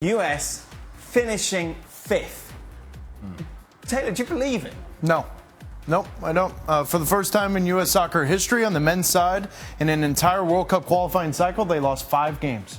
US finishing 5th. Taylor, do you believe it? No. Nope, I don't. For the first time in U.S. soccer history on the men's side, in an entire World Cup qualifying cycle, they lost 5 games.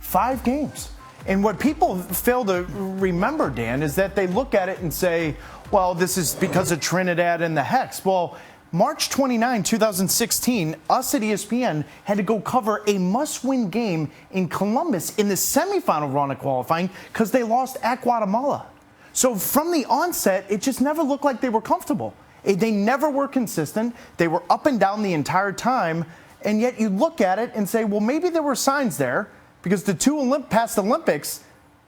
5 games. And what people fail to remember, Dan, is that they look at it and say, well, this is because of Trinidad and the Hex. Well, March 29, 2016, us at ESPN had to go cover a must-win game in Columbus in the semifinal run of qualifying because they lost at Guatemala. So from the onset, it just never looked like they were comfortable. They never were consistent. They were up and down the entire time. And yet you look at it and say, well, maybe there were signs there because the 2 past Olympics,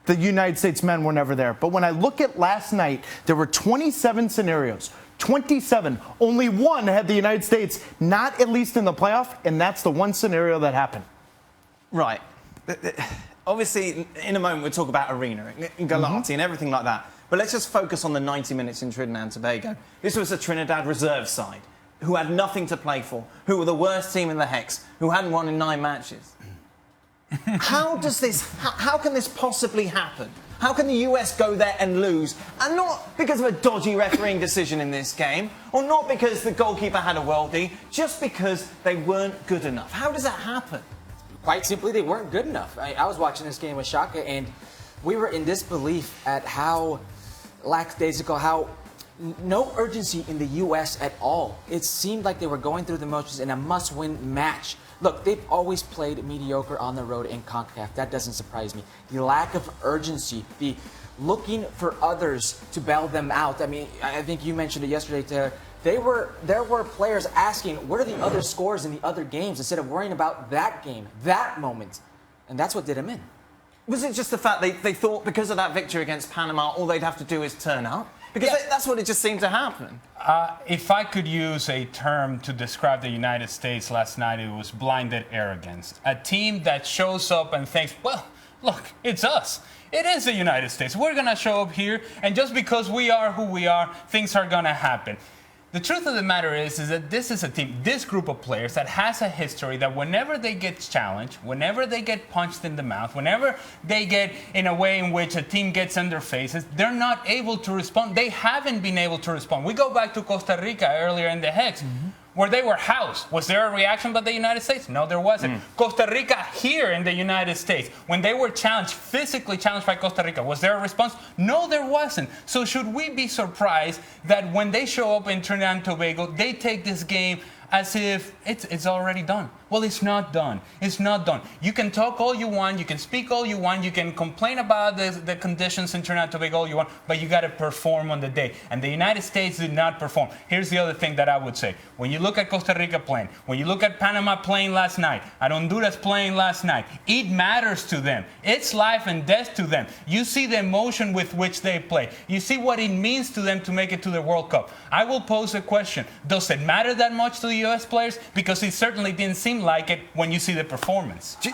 the United States men were never there. But when I look at last night, there were 27 scenarios. 27. Only one had the United States not at least in the playoff, and that's the one scenario that happened. Right. Obviously, in a moment, we'll talk about Arena and Galati and everything like that. But let's just focus on the 90 minutes in Trinidad and Tobago. This was a Trinidad reserve side who had nothing to play for, who were the worst team in the Hex, who hadn't won in 9 matches. How can this possibly happen? How can the US go there and lose? And not because of a dodgy refereeing decision in this game, or not because the goalkeeper had a worldie, just because they weren't good enough. How does that happen? Quite simply, they weren't good enough. I was watching this game with Shaka, and we were in disbelief at how lackadaisical, how no urgency in the U.S. at all. It seemed like they were going through the motions in a must-win match. Look, they've always played mediocre on the road in CONCACAF. That doesn't surprise me. The lack of urgency, the looking for others to bail them out. I mean, I think you mentioned it yesterday, Taylor. There were players asking, what are the other scores in the other games, instead of worrying about that game, that moment. And that's what did them in. Was it just the fact they thought because of that victory against Panama, all they'd have to do is turn up? Because that's what it just seemed to happen. If I could use a term to describe the United States last night, it was blinded arrogance. A team that shows up and thinks, well, look, it's us. It is the United States. We're going to show up here, and just because we are who we are, things are going to happen. The truth of the matter is that this is a team, this group of players that has a history that whenever they get challenged, whenever they get punched in the mouth, whenever they get in a way in which a team gets on their faces, they're not able to respond. They haven't been able to respond. We go back to Costa Rica earlier in the Hex, where they were housed. Was there a reaction by the United States? No, there wasn't. Costa Rica here in the United States, when they were challenged, physically challenged by Costa Rica, was there a response? No, there wasn't. So should we be surprised that when they show up in Trinidad and Tobago, they take this game as if it's already done? Well, it's not done. It's not done. You can talk all you want. You can speak all you want. You can complain about the conditions in Trinidad and Tobago all you want, but you got to perform on the day. And the United States did not perform. Here's the other thing that I would say. When you look at Costa Rica playing, when you look at Panama playing last night, at Honduras playing last night, it matters to them. It's life and death to them. You see the emotion with which they play. You see what it means to them to make it to the World Cup. I will pose a question. Does it matter that much to the U.S. players? Because it certainly didn't seem like it when you see the performance. No,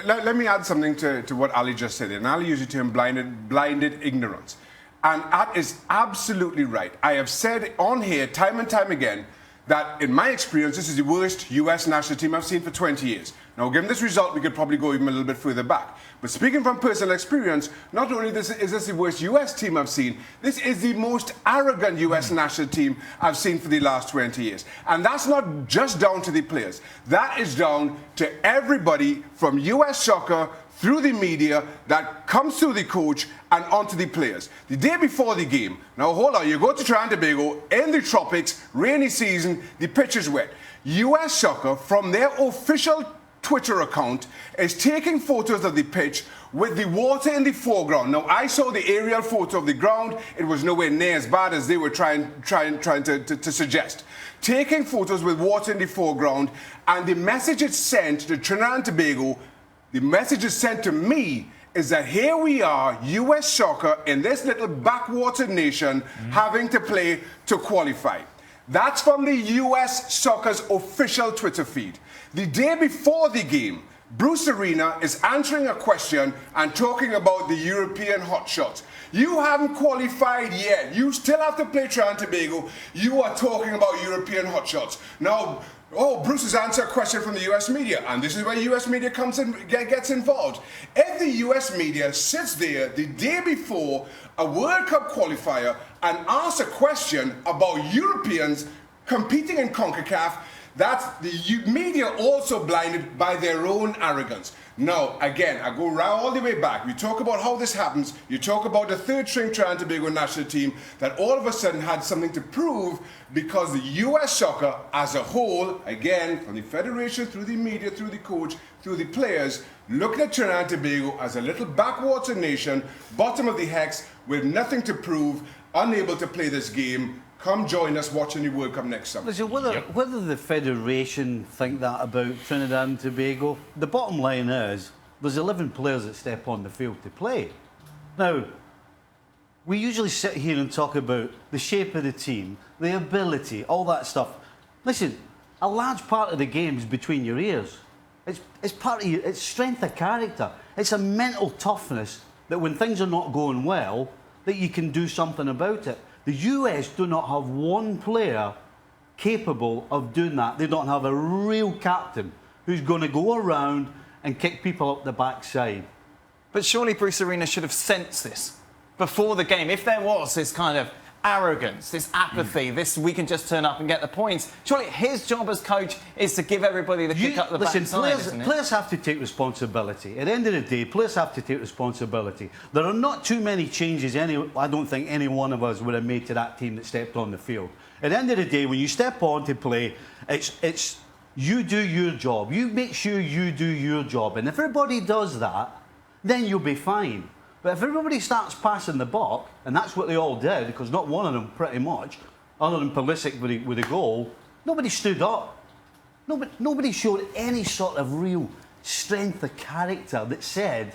let me add something to what Ali just said. And Ali used the term blinded ignorance. And that is absolutely right. I have said on here time and time again that in my experience, this is the worst U.S. national team I've seen for 20 years. Now, given this result, we could probably go even a little bit further back. But speaking from personal experience, not only is this the worst U.S. team I've seen, this is the most arrogant U.S. national team I've seen for the last 20 years. And that's not just down to the players. That is down to everybody from U.S. soccer through the media that comes through the coach and onto the players. The day before the game, now hold on, you go to Trinidad and Tobago in the tropics, rainy season, the pitch is wet. U.S. soccer, from their official Twitter account, is taking photos of the pitch with the water in the foreground. Now, I saw the aerial photo of the ground. It was nowhere near as bad as they were trying to suggest. Taking photos with water in the foreground, and the message it's sent to Trinidad and Tobago, the message is sent to me, is that here we are, U.S. soccer, in this little backwater nation, having to play to qualify. That's from the U.S. Soccer's official Twitter feed. The day before the game, Bruce Arena is answering a question and talking about the European hotshots. You haven't qualified yet. You still have to play Trinidad and Tobago. You are talking about European hotshots. Now, Oh, Bruce has answered a question from the US media, and this is where US media comes in, gets involved. If the US media sits there the day before a World Cup qualifier and asks a question about Europeans competing in CONCACAF, that's the media also blinded by their own arrogance. Now, again, I go right all the way back. We talk about how this happens. You talk about the third-string Trinidad and Tobago national team that all of a sudden had something to prove because the U.S. soccer as a whole, again, from the federation, through the media, through the coach, through the players, looking at Trinidad and Tobago as a little backwater nation, bottom of the hex, with nothing to prove, unable to play this game. Come join us watching the World Cup next summer. Listen, whether the Federation think that about Trinidad and Tobago, the bottom line is there's 11 players that step on the field to play. Now, we usually sit here and talk about the shape of the team, the ability, all that stuff. Listen, a large part of the game is between your ears. It's part of it's strength of character. It's a mental toughness that when things are not going well, that you can do something about it. The US do not have one player capable of doing that. They don't have a real captain who's going to go around and kick people up the backside. But surely Bruce Arena should have sensed this before the game. If there was this kind of arrogance, this apathy, this we can just turn up and get the points, surely his job as coach is to give everybody the kick up the backside, isn't it? Players have to take responsibility. At the end of the day, players have to take responsibility. There are not too many changes I don't think any one of us would have made to that team that stepped on the field. At the end of the day, when you step on to play, it's you do your job. You make sure you do your job. And if everybody does that, then you'll be fine. But if everybody starts passing the buck, and that's what they all did, because not one of them, pretty much, other than Pulisic with a goal, nobody stood up. Nobody showed any sort of real strength of character that said,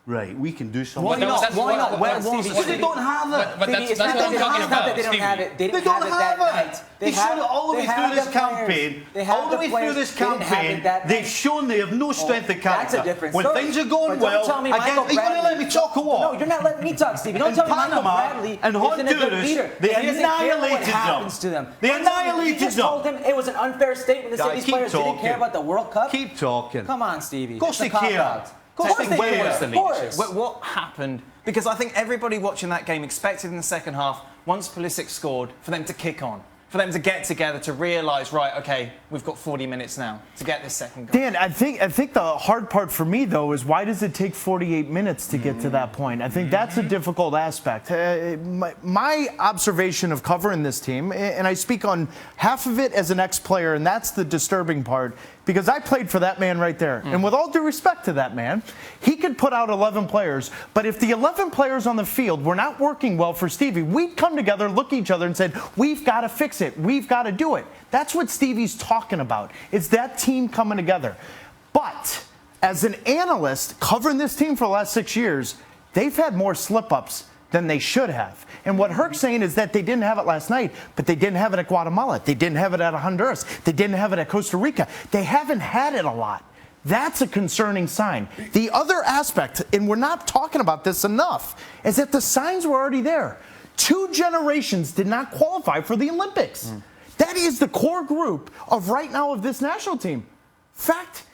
right, we can do something. Why not? Why not? Where was it? Because they don't have it. But that's what I'm talking about. They don't have it. They don't have it. They've shown it all the way through this campaign. All the way through this campaign, they've shown they have no strength of character. That's a different when story. things are going well, are you going to let me talk or what? No, you're not letting me talk, Stevie. Don't tell me Michael Bradley and isn't a good leader. they He doesn't care what annihilated happens to them. They annihilated them. You just told him it was an unfair statement to say these players didn't care about the World Cup. Keep talking. Come on, Stevie. Of course they care. What happened? Because I think everybody watching that game expected in the second half, once Pulisic scored, for them to kick on, for them to get together, to realise, right, OK, we've got 40 minutes now to get this second goal. Dan, I think the hard part for me, though, is why does it take 48 minutes to get to that point? I think that's a difficult aspect. My observation of covering this team, and I speak on half of it as an ex-player, and that's the disturbing part, because I played for that man right there. And with all due respect to that man, he could put out 11 players, but if the 11 players on the field were not working well for Stevie, we'd come together, look at each other and said, we've got to fix it. We've got to do it. That's what Stevie's talking about. It's that team coming together. But as an analyst covering this team for the last 6 years, they've had more slip-ups than they should have. And what Herc's saying is that they didn't have it last night, but they didn't have it at Guatemala. They didn't have it at Honduras. They didn't have it at Costa Rica. They haven't had it a lot. That's a concerning sign. The other aspect, and we're not talking about this enough, is that the signs were already there. 2 generations did not qualify for the Olympics. That is the core group of right now of this national team. Fact,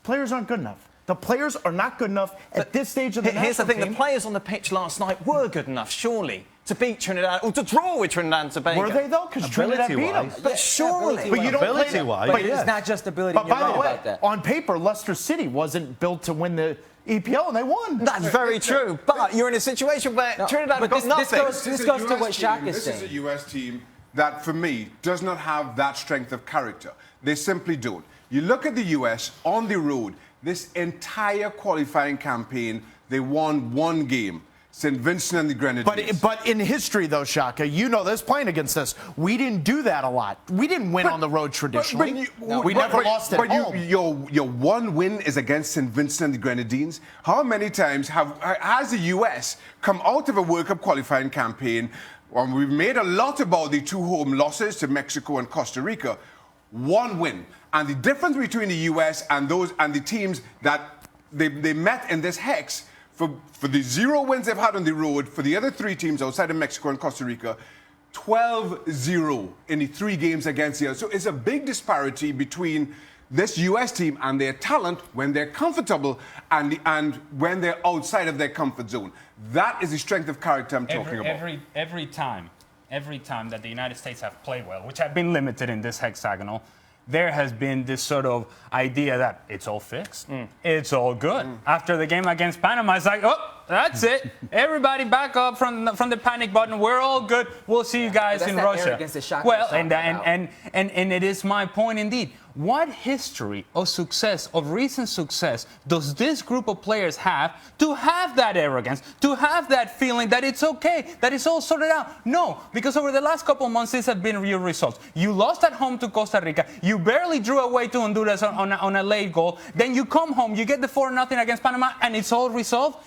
players aren't good enough. The players are not good enough at this stage of the national team. Here's the thing, the players on the pitch last night were good enough, surely, to beat Trinidad, or to draw with Trinidad and Tobago. Were they, though? Because Trinidad beat them. But surely. But you don't play them. But it's not just ability. But by the way, on paper, Leicester City wasn't built to win the EPL, and they won. That's very true. But you're in a situation where Trinidad have got nothing. This goes to what Shaq is saying. This is a US team that, for me, does not have that strength of character. They simply don't. You look at the US on the road, this entire qualifying campaign, they won 1 game. St. Vincent and the Grenadines. But in history, though, Shaka, you know this, playing against us, we didn't do that a lot. We didn't win on the road traditionally. We never lost at home. Your 1 win is against St. Vincent and the Grenadines. How many times has the US come out of a World Cup qualifying campaign? We've made a lot about the 2 home losses to Mexico and Costa Rica. 1 win. And the difference between the US and the teams that they met in this hex, for the 0 wins they've had on the road, for the other 3 teams outside of Mexico and Costa Rica, 12-0 in the 3 games against the other. So it's a big disparity between this U.S. team and their talent when they're comfortable and when they're outside of their comfort zone. That is the strength of character I'm talking about. Every time that the United States have played well, which have been limited in this hexagonal, there has been this sort of idea that it's all fixed, it's all good. After the game against Panama, it's like, oh, that's it. Everybody back up from the panic button. We're all good. We'll see you guys in Russia. Well, and it is my point indeed. What history of success, of recent success, does this group of players have to have that arrogance, to have that feeling that it's okay, that it's all sorted out? No, because over the last couple of months, these have been real results. You lost at home to Costa Rica. You barely drew away to Honduras on a late goal. Then you come home, you get the 4-0 against Panama, and it's all resolved.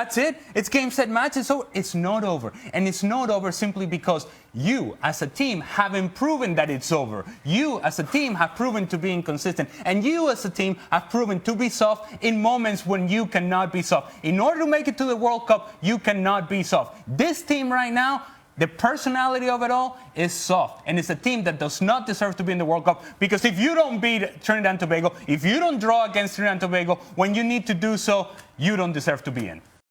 That's it. It's game, set, match. It's not over. And it's not over simply because you, as a team, haven't proven that it's over. You, as a team, have proven to be inconsistent. And you, as a team, have proven to be soft in moments when you cannot be soft. In order to make it to the World Cup, you cannot be soft. This team right now, the personality of it all is soft. And it's a team that does not deserve to be in the World Cup, because if you don't beat Trinidad and Tobago, if you don't draw against Trinidad and Tobago when you need to do so, you don't deserve to be in.